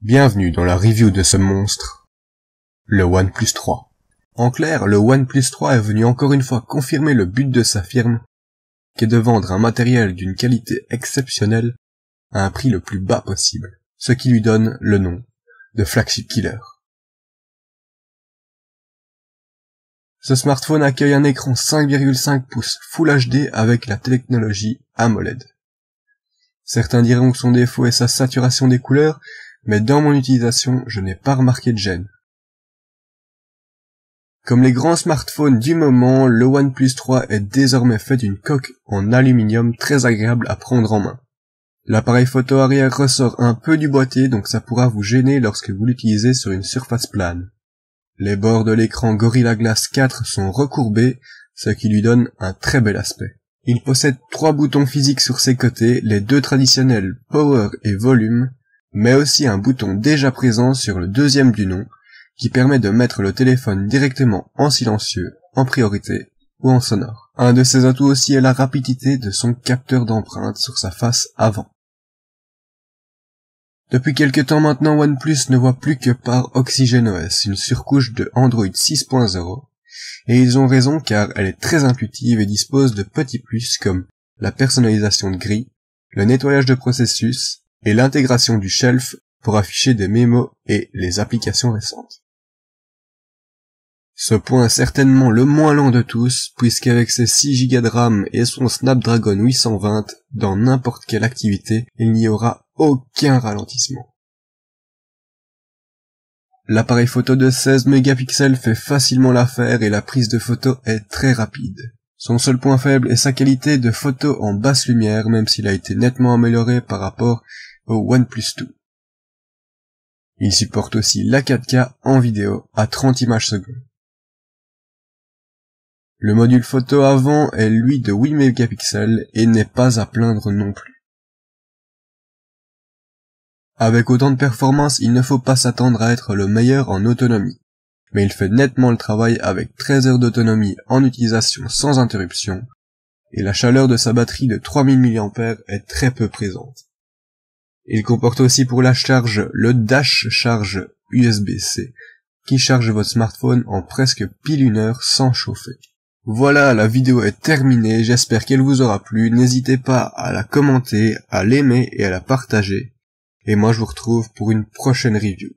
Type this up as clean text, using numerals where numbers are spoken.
Bienvenue dans la review de ce monstre, le OnePlus 3. En clair, le OnePlus 3 est venu encore une fois confirmer le but de sa firme, qui est de vendre un matériel d'une qualité exceptionnelle à un prix le plus bas possible, ce qui lui donne le nom de flagship killer. Ce smartphone accueille un écran 5,5 pouces Full HD avec la technologie AMOLED. Certains diront que son défaut est sa saturation des couleurs, mais dans mon utilisation, je n'ai pas remarqué de gêne. Comme les grands smartphones du moment, le OnePlus 3 est désormais fait d'une coque en aluminium très agréable à prendre en main. L'appareil photo arrière ressort un peu du boîtier, donc ça pourra vous gêner lorsque vous l'utilisez sur une surface plane. Les bords de l'écran Gorilla Glass 4 sont recourbés, ce qui lui donne un très bel aspect. Il possède 3 boutons physiques sur ses côtés, les deux traditionnels Power et Volume, mais aussi un bouton déjà présent sur le deuxième du nom, qui permet de mettre le téléphone directement en silencieux, en priorité ou en sonore. Un de ses atouts aussi est la rapidité de son capteur d'empreinte sur sa face avant. Depuis quelque temps maintenant, OnePlus ne voit plus que par OxygenOS, une surcouche de Android 6.0, et ils ont raison car elle est très intuitive et dispose de petits plus comme la personnalisation de grille, le nettoyage de processus et l'intégration du shelf pour afficher des mémos et les applications récentes. Ce point est certainement le moins lent de tous, puisqu'avec ses 6 Go de RAM et son Snapdragon 820, dans n'importe quelle activité, il n'y aura aucun ralentissement. L'appareil photo de 16 mégapixels fait facilement l'affaire et la prise de photo est très rapide. Son seul point faible est sa qualité de photo en basse lumière, même s'il a été nettement amélioré par rapport au OnePlus 2. Il supporte aussi la 4K en vidéo à 30 images secondes. Le module photo avant est lui de 8 mégapixels et n'est pas à plaindre non plus. Avec autant de performance, il ne faut pas s'attendre à être le meilleur en autonomie, mais il fait nettement le travail avec 13 heures d'autonomie en utilisation sans interruption, et la chaleur de sa batterie de 3000 mAh est très peu présente. Il comporte aussi pour la charge le Dash Charge USB-C, qui charge votre smartphone en presque pile 1 heure sans chauffer. Voilà, la vidéo est terminée, j'espère qu'elle vous aura plu, n'hésitez pas à la commenter, à l'aimer et à la partager. Et moi je vous retrouve pour une prochaine review.